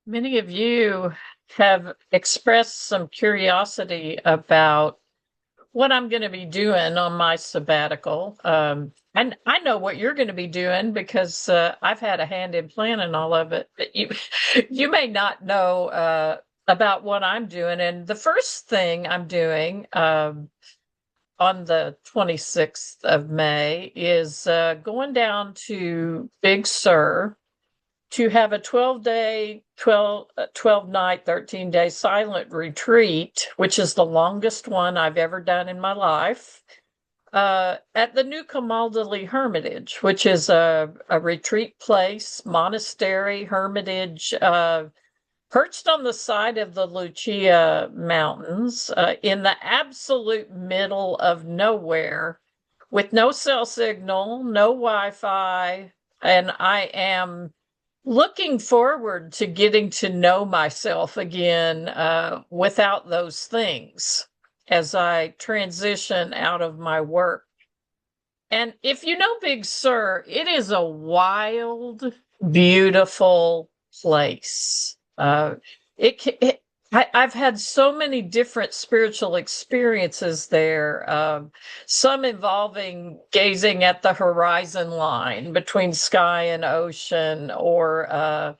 Many of you have expressed some curiosity about what I'm going to be doing on my sabbatical. And I know what you're going to be doing because I've had a hand in planning all of it. But you may not know about what I'm doing. And the first thing I'm doing on the 26th of May is going down to Big Sur to have a 12 night, 13-day silent retreat, which is the longest one I've ever done in my life, at the New Camaldoli Hermitage, which is a retreat place, monastery, hermitage, perched on the side of the Lucia Mountains, in the absolute middle of nowhere, with no cell signal, no Wi-Fi, and I am looking forward to getting to know myself again without those things as I transition out of my work. And if you know Big Sur, it is a wild, beautiful place. I've had so many different spiritual experiences there, some involving gazing at the horizon line between sky and ocean, or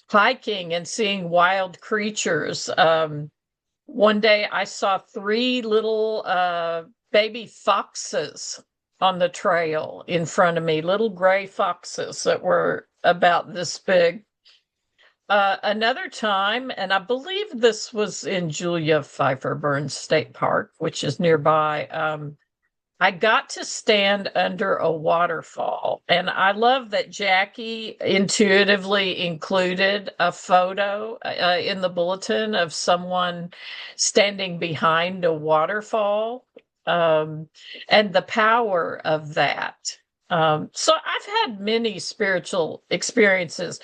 hiking and seeing wild creatures. One day I saw three little baby foxes on the trail in front of me, little gray foxes that were about this big. Another time, and I believe this was in Julia Pfeiffer Burns State Park, which is nearby, I got to stand under a waterfall. And I love that Jackie intuitively included a photo in the bulletin of someone standing behind a waterfall, and the power of that. So I've had many spiritual experiences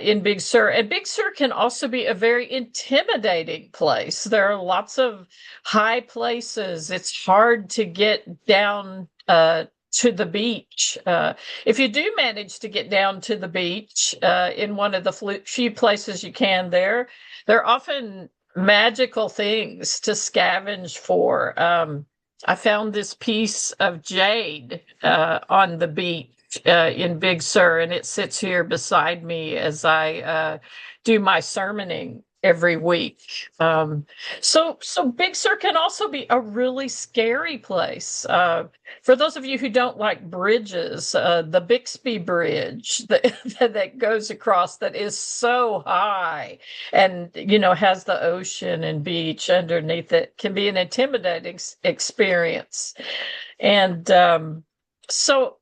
in Big Sur. And Big Sur can also be a very intimidating place. There are lots of high places. It's hard to get down to the beach. If you do manage to get down to the beach in one of the few places you can there are often magical things to scavenge for. I found this piece of jade on the beach in Big Sur, and it sits here beside me as I do my sermoning every week. So Big Sur can also be a really scary place. For those of you who don't like bridges, the Bixby Bridge that goes across, that is so high and has the ocean and beach underneath it, can be an intimidating experience. And so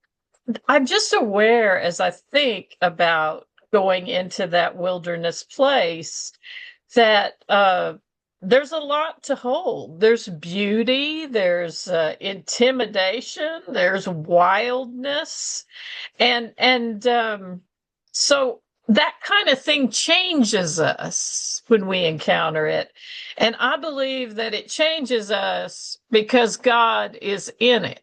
I'm just aware, as I think about going into that wilderness place, that there's a lot to hold. There's beauty, there's intimidation, there's wildness, and so that kind of thing changes us when we encounter it. And I believe that it changes us because God is in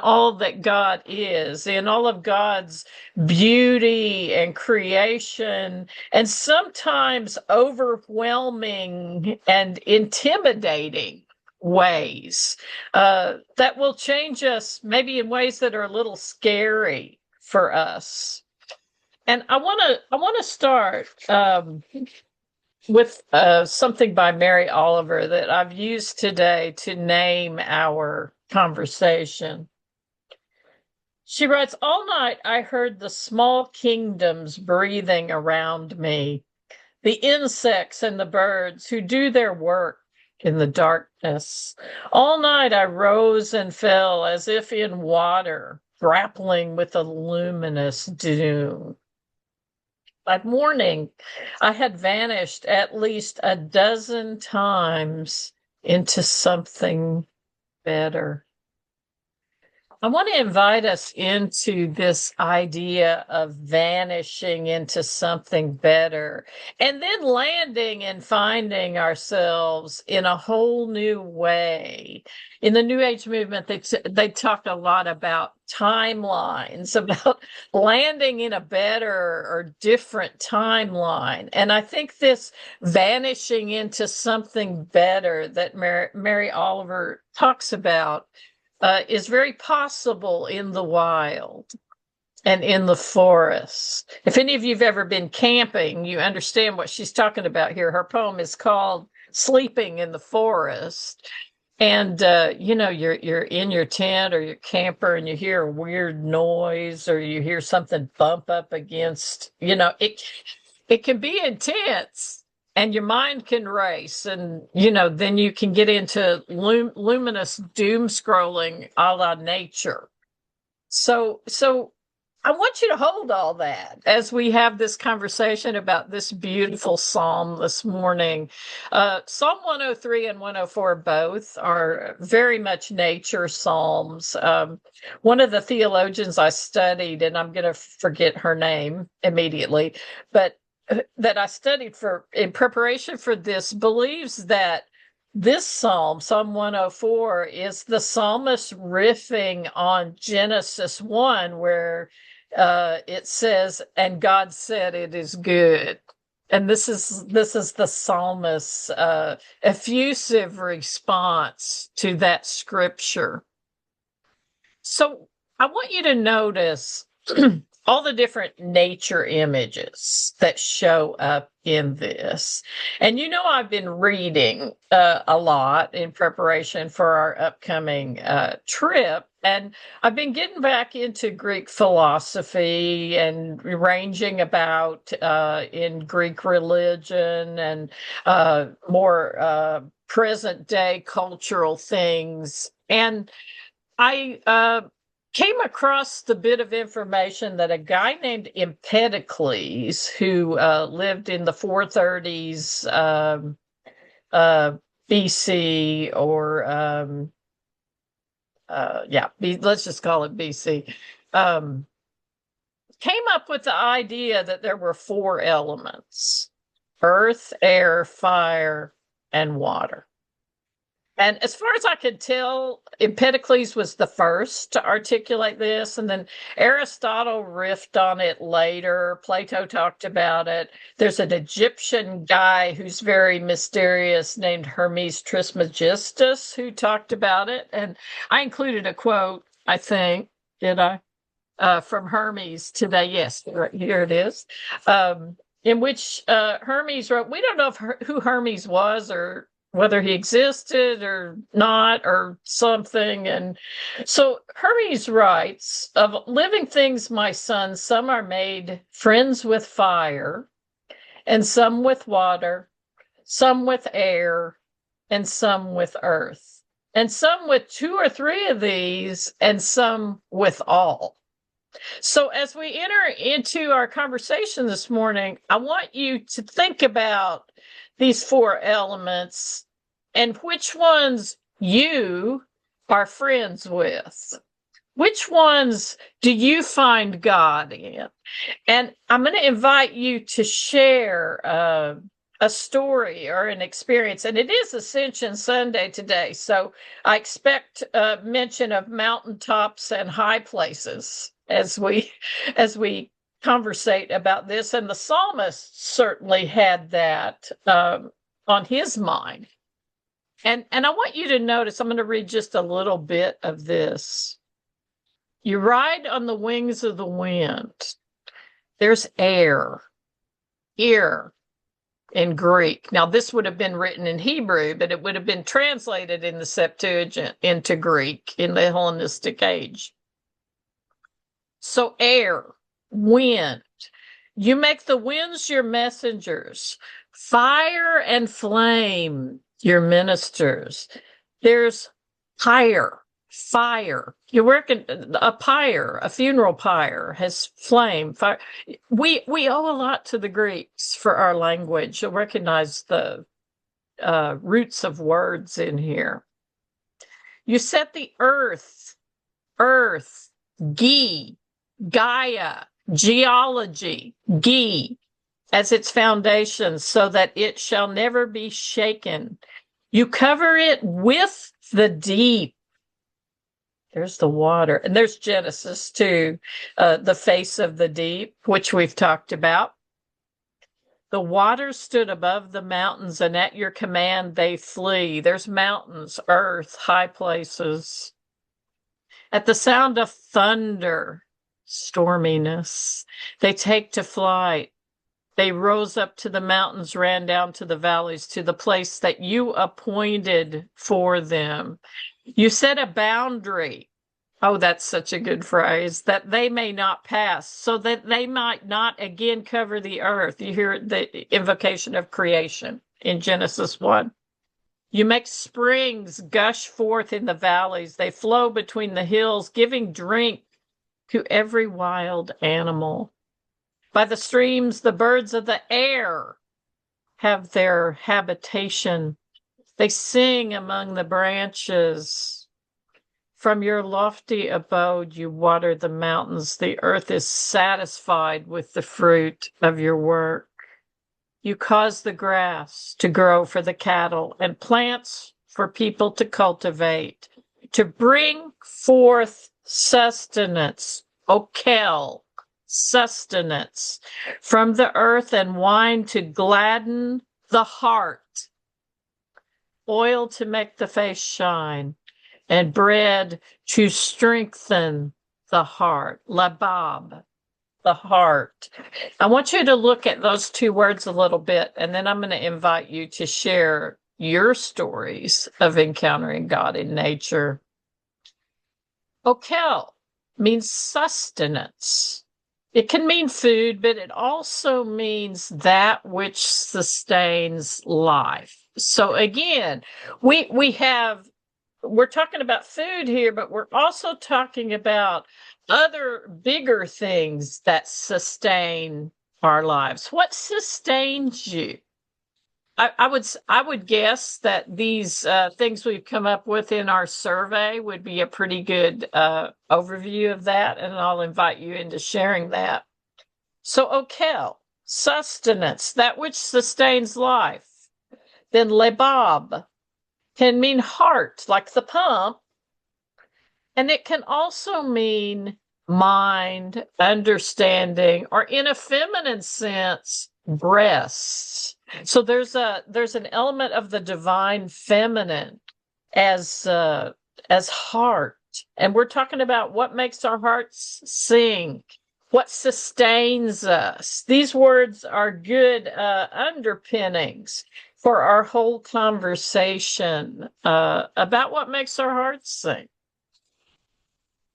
all that God is, in all of God's beauty and creation, and sometimes overwhelming and intimidating ways that will change us, maybe in ways that are a little scary for us. And I want to start with something by Mary Oliver that I've used today to name our conversation. She writes, "All night I heard the small kingdoms breathing around me, the insects and the birds who do their work in the darkness. All night I rose and fell as if in water, grappling with a luminous doom. By morning, I had vanished at least a dozen times into something better." I want to invite us into this idea of vanishing into something better and then landing and finding ourselves in a whole new way. In the New Age movement, they talked a lot about timelines, about landing in a better or different timeline. And I think this vanishing into something better that Mary Oliver talks about is very possible in the wild and in the forest. If any of you've ever been camping, you understand what she's talking about here. Her poem is called Sleeping in the Forest. And you're in your tent or your camper and you hear a weird noise or you hear something bump up against, it can be intense. And your mind can race, and then you can get into luminous doom scrolling a la nature. So I want you to hold all that as we have this conversation about this beautiful psalm this morning. Psalm 103 and 104 both are very much nature psalms. One of the theologians I studied, and I'm going to forget her name immediately, but that I studied in preparation for this, believes that this psalm, Psalm 104, is the psalmist riffing on Genesis 1, where it says, "And God said it is good." And this is the psalmist's effusive response to that scripture. So I want you to notice all the different nature images that show up in this. And I've been reading a lot in preparation for our upcoming trip. And I've been getting back into Greek philosophy and ranging about in Greek religion and more present day cultural things. And I came across the bit of information that a guy named Empedocles, who lived in the 430s BC, or let's just call it BC, came up with the idea that there were four elements: earth, air, fire, and water. And as far as I could tell, Empedocles was the first to articulate this, and then Aristotle riffed on it later. Plato talked about it. There's an Egyptian guy who's very mysterious named Hermes Trismegistus who talked about it. And I included a quote, I think, did I? From Hermes today. Yes, right here it is. In which Hermes wrote, we don't know who Hermes was or whether he existed or not or something. And so Hermes writes, "Of living things, my son, some are made friends with fire, and some with water, some with air, and some with earth, and some with two or three of these, and some with all." So as we enter into our conversation this morning, I want you to think about these four elements and which ones you are friends with. Which ones do you find God in? And I'm going to invite you to share a story or an experience. And it is Ascension Sunday today, so I expect mention of mountaintops and high places as we conversate about this. And the psalmist certainly had that on his mind. And I want you to notice, I'm going to read just a little bit of this. You ride on the wings of the wind. There's air in Greek. Now, this would have been written in Hebrew, but it would have been translated in the Septuagint into Greek in the Hellenistic age. So air, wind. You make the winds your messengers, fire and flame your ministers. There's fire. You're working a pyre, a funeral pyre has flame, fire. We owe a lot to the Greeks for our language. You'll recognize the roots of words in here. You set the earth earth, Gi, Gaia, geology, Gi, as its foundation, so that it shall never be shaken. You cover it with the deep. There's the water. And there's Genesis too, the face of the deep, which we've talked about. The waters stood above the mountains, and at your command they flee. There's mountains, earth, high places. At the sound of thunder, storminess, they take to flight. They rose up to the mountains, ran down to the valleys, to the place that you appointed for them. You set a boundary. Oh, that's such a good phrase, that they may not pass, so that they might not again cover the earth. You hear the invocation of creation in Genesis 1. You make springs gush forth in the valleys. They flow between the hills, giving drink to every wild animal. By the streams, the birds of the air have their habitation. They sing among the branches. From your lofty abode, you water the mountains. The earth is satisfied with the fruit of your work. You cause the grass to grow for the cattle and plants for people to cultivate, to bring forth sustenance, okel, sustenance from the earth, and wine to gladden the heart, oil to make the face shine, and bread to strengthen the heart, labab, the heart. I want you to look at those two words a little bit, and then I'm going to invite you to share your stories of encountering God in nature. Okel means sustenance. It can mean food, but it also means that which sustains life. So again, we're talking about food here, but we're also talking about other bigger things that sustain our lives. What sustains you? I would guess that these things we've come up with in our survey would be a pretty good overview of that, and I'll invite you into sharing that. So, okel, sustenance, that which sustains life. Then lebab can mean heart, like the pump, and it can also mean mind, understanding, or in a feminine sense, breasts. So there's an element of the divine feminine as heart, and we're talking about what makes our hearts sing, what sustains us. These words are good underpinnings for our whole conversation about what makes our hearts sing.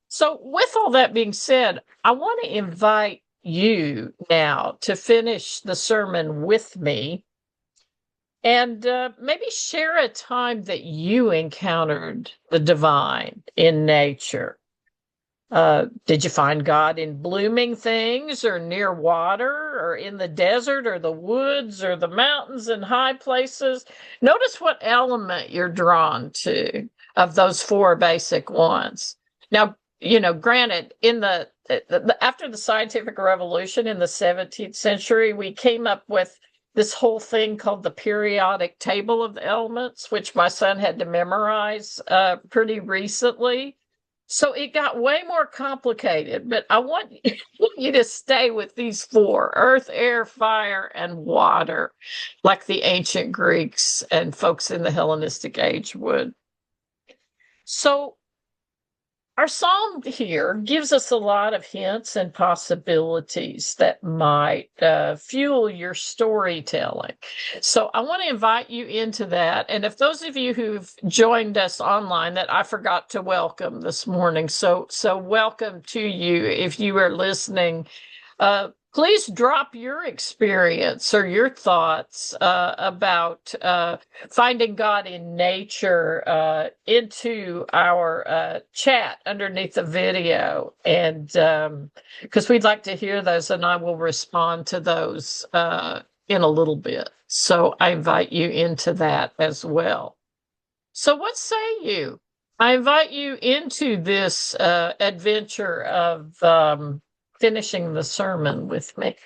So with all that being said, I want to invite you now to finish the sermon with me and maybe share a time that you encountered the divine in nature. Did you find God in blooming things, or near water, or in the desert, or the woods, or the mountains and high places? Notice what element you're drawn to of those four basic ones. Now, granted, in after the scientific revolution in the 17th century, we came up with this whole thing called the periodic table of the elements, which my son had to memorize pretty recently. So it got way more complicated, but I want you to stay with these four: earth, air, fire, and water, like the ancient Greeks and folks in the Hellenistic age would. So our psalm here gives us a lot of hints and possibilities that might fuel your storytelling. So I want to invite you into that. And if those of you who've joined us online that I forgot to welcome this morning, so welcome to you if you are listening. Please drop your experience or your thoughts about finding God in nature into our chat underneath the video, and because we'd like to hear those, and I will respond to those in a little bit. So I invite you into that as well. So what say you? I invite you into this adventure of finishing the sermon with me.